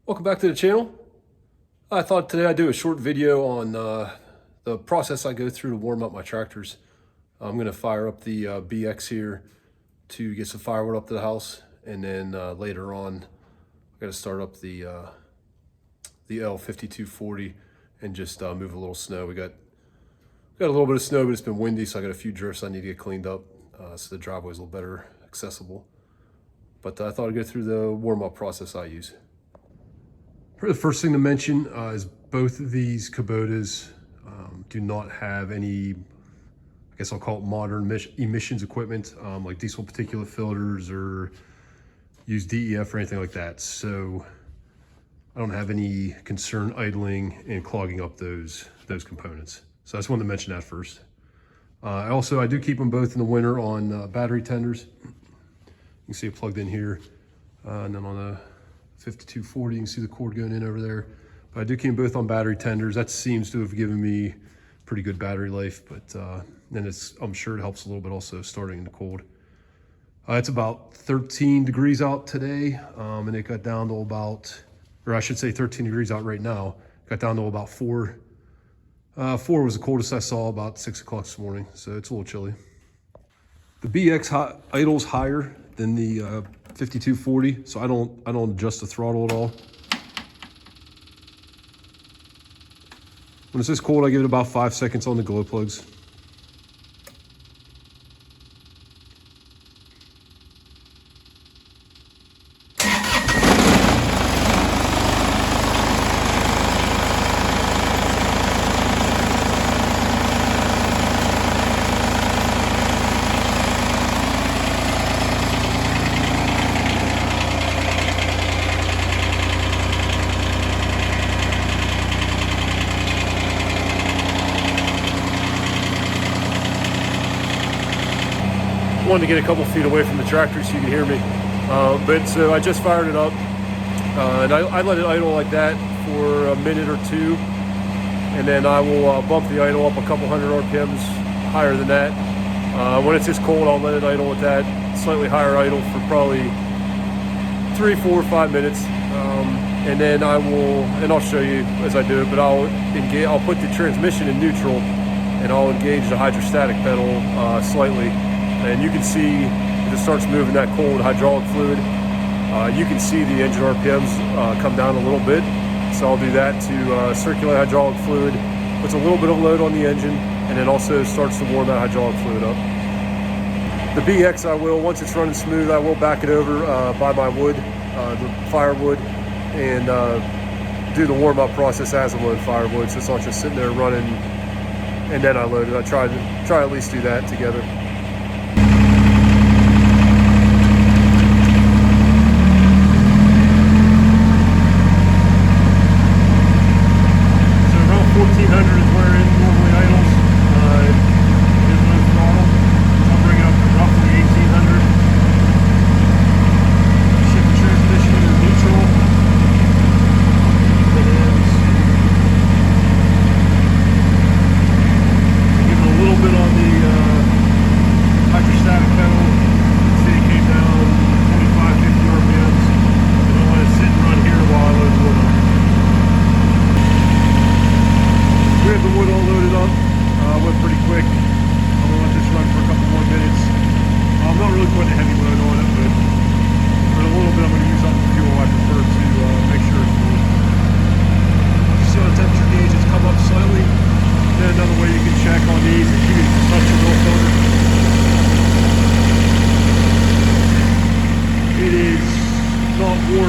Welcome back to the channel. I thought today I'd do a short video on the process I go through to warm up my tractors. I'm going to fire up the BX here to get some firewood up to the house, and then later on I got to start up the L5240 and just move a little snow. We got a little bit of snow, but it's been windy, so I got a few drifts I need to get cleaned up so the driveway's a little better accessible. But I thought I'd go through the warm up process I use. The first thing to mention is both of these Kubotas do not have any, I guess I'll call it modern emissions equipment, like diesel particulate filters or use DEF or anything like that. So I don't have any concern idling and clogging up those components. So I just wanted to mention that first. I do keep them both in the winter on battery tenders. You can see it plugged in here, and then on the 5240, you can see the cord going in over there. But I do keep them both on battery tenders. That seems to have given me pretty good battery life, but then I'm sure it helps a little bit also starting in the cold. It's about 13 degrees out today, and it got down to about, or I should say 13 degrees out right now. Got down to about 4. 4 was the coldest I saw about 6 o'clock this morning, so it's a little chilly. The BX idles higher than the 5240, so I don't adjust the throttle at all. When it's this cold, I give it about 5 seconds on the glow plugs. Wanted to get a couple feet away from the tractor so you can hear me, but so I just fired it up, and I let it idle like that for a minute or two, and then I will bump the idle up a couple hundred RPMs higher than that. When it's this cold, I'll let it idle at that slightly higher idle for probably 3, 4, 5 minutes, and then I'll show you as I do it, but I'll put the transmission in neutral, and I'll engage the hydrostatic pedal slightly. And you can see if it starts moving that cold hydraulic fluid, you can see the engine RPMs come down a little bit. So I'll do that to circulate hydraulic fluid, puts a little bit of load on the engine, and then also starts to warm that hydraulic fluid up. The BX once it's running smooth, I will back it over by my wood, the firewood, and do the warm up process as I load firewood, so it's not just sitting there running and then I load it. I try at least do that together.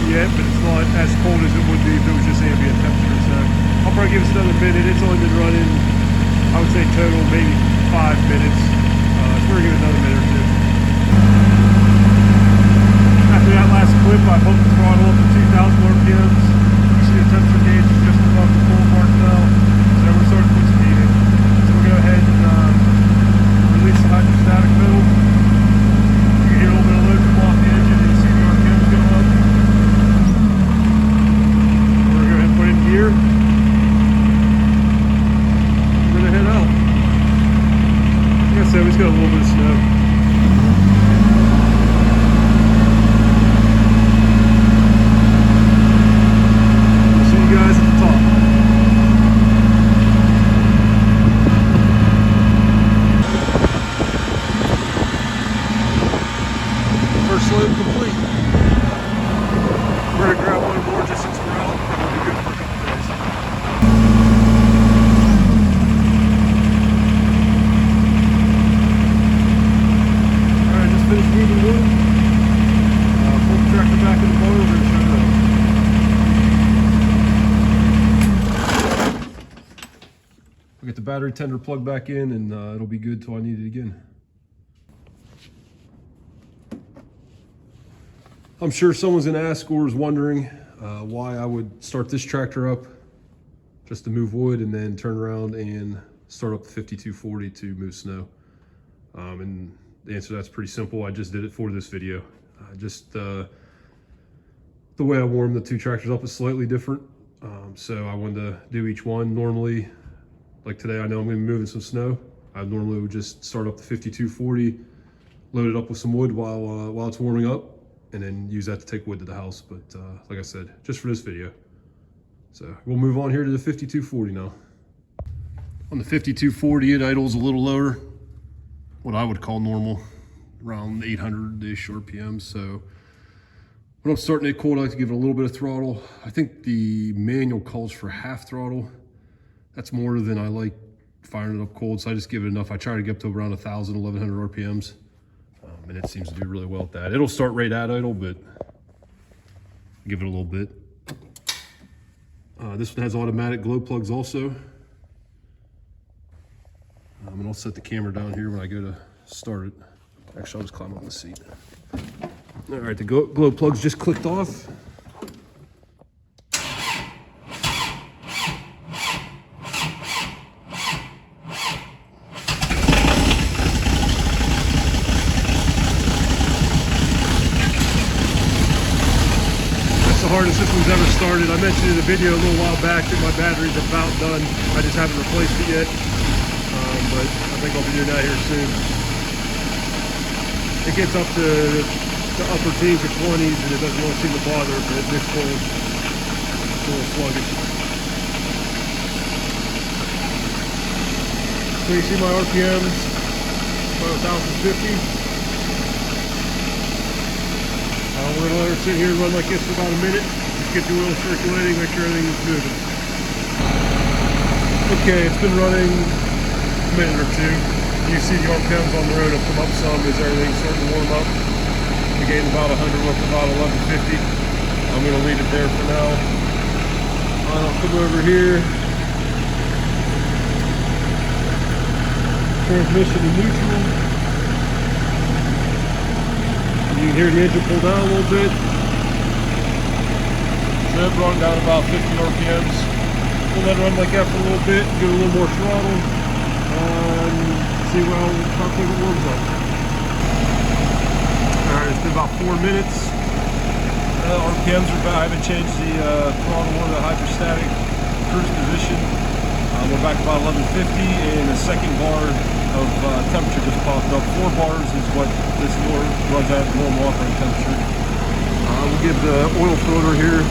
Yet, but it's not as cold as it would be if it was just ambient temperature. So I'll probably give it another minute. It's only been running, I would say total maybe 5 minutes. So we're gonna give it another minute or two. After that last clip, I bumped the throttle up to 2,000 RPMs. You see the temperature gauge is just above the full mark now. So we're starting to put speed in. So we'll go ahead and release the hydrostatic pedal. You can hear a little bit of load come off the engine and you see the RPMs going up. Here. We're gonna head out. Like I said, we just got a little bit of snow. battery tender plugged back in, and it'll be good till I need it again. I'm sure someone's gonna ask or is wondering why I would start this tractor up just to move wood and then turn around and start up the 5240 to move snow. And the answer to that's pretty simple. I just did it for this video. The way I warm the two tractors up is slightly different. So I wanted to do each one. Normally, like today, I know I'm gonna be moving some snow. I normally would just start up the 5240, load it up with some wood while it's warming up, and then use that to take wood to the house. But like I said, just for this video. So we'll move on here to the 5240 now. On the 5240, it idles a little lower, what I would call normal, around 800-ish RPM. So when I'm starting it cold, I like to give it a little bit of throttle. I think the manual calls for half throttle. That's more than I like firing it up cold, so I just give it enough. I try to get up to around 1,000, 1,100 RPMs, and it seems to do really well at that. It'll start right at idle, but give it a little bit. This one has automatic glow plugs also. And I'll set the camera down here when I go to start it. Actually, I'll just climb on the seat. All right, the glow plugs just clicked off. The hardest this one's ever started. I mentioned in a video a little while back that my battery's about done. I just haven't replaced it yet, but I think I'll be doing that here soon. It gets up to the upper teens or 20s and it doesn't really seem to bother, but this cold, it's a little sluggish. So you see my RPMs, about 1,050. We're gonna let her sit here and run like this for about a minute. Just get the wheel circulating, make sure everything is moving. Okay, it's been running a minute or two. You see the RPMs on the road have come up some as everything's starting to warm up. We gained about 100, we're up to about 1150. I'm gonna leave it there for now. I'll come over here. Transmission to neutral. You can hear the engine pull down a little bit. So that brought it down about 50 RPMs. We'll let it run like that for a little bit, give it a little more throttle, and see how quick it warms up. Alright, it's been about 4 minutes. RPMs are back. I haven't changed the throttle or the hydrostatic cruise position. We're back about 1150, and the second bar of temperature just popped up. 4 bars is what this runs at normal operating temperature. We'll give the oil filter here,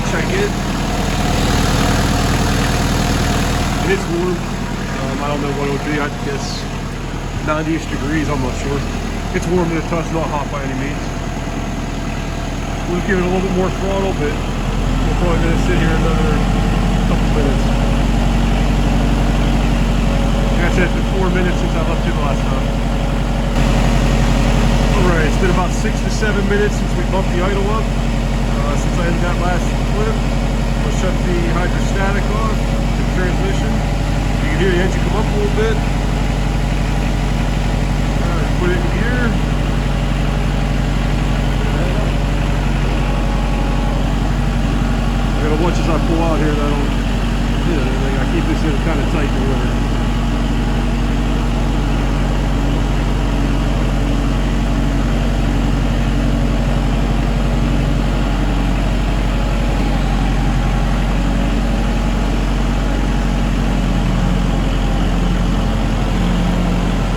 check it. And it's warm. I don't know what it would be. I guess 90-ish degrees, I'm not sure. It's warm to the touch, not hot by any means. We'll give it a little bit more throttle, but we're probably going to sit here another couple minutes. Like I said, it's been 4 minutes since I left it last time. Alright, it's been about 6 to 7 minutes since we bumped the idle up. Since I ended that last clip, we'll shut the hydrostatic off, the transmission. You can hear the engine come up a little bit. Alright, put it in gear. I gotta watch as I pull out here that I don't hit anything. I keep this in kind of tight in the winter.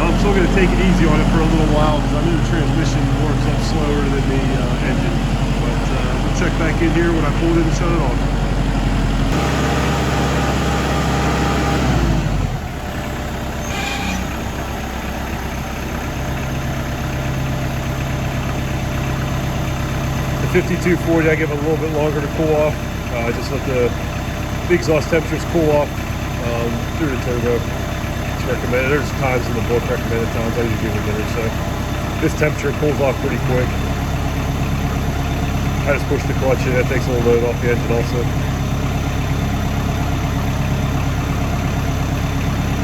I'm still going to take it easy on it for a little while because I know the transmission warms up slower than the engine. But we'll check back in here when I pull it in and shut it off. The 5240, I give it a little bit longer to cool off. I just let the exhaust temperatures cool off through the turbo. Recommended. There's times in the book recommended times. I usually give it a minute or so. This temperature cools off pretty quick. I just push the clutch in. That takes a little load off the engine also.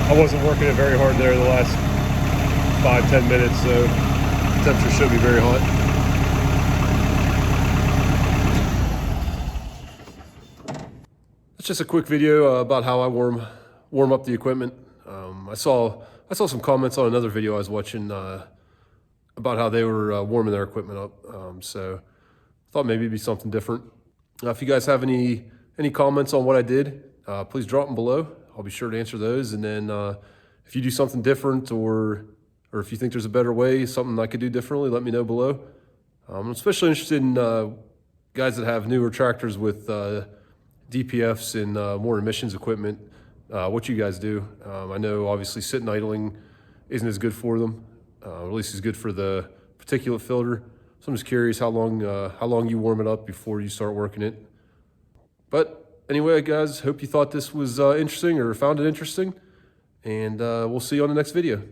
I wasn't working it very hard there the last 5-10 minutes, so the temperature should be very hot. It's just a quick video about how I warm up the equipment. I saw some comments on another video I was watching about how they were warming their equipment up. So I thought maybe it'd be something different. If you guys have any comments on what I did, please drop them below. I'll be sure to answer those. And then if you do something different, or if you think there's a better way, something I could do differently, let me know below. I'm especially interested in guys that have newer tractors with DPFs and more emissions equipment, what you guys do. I know obviously sitting idling isn't as good for them, at least as good for the particulate filter. So I'm just curious how long you warm it up before you start working it. But anyway, guys, hope you thought this was interesting or found it interesting, and we'll see you on the next video.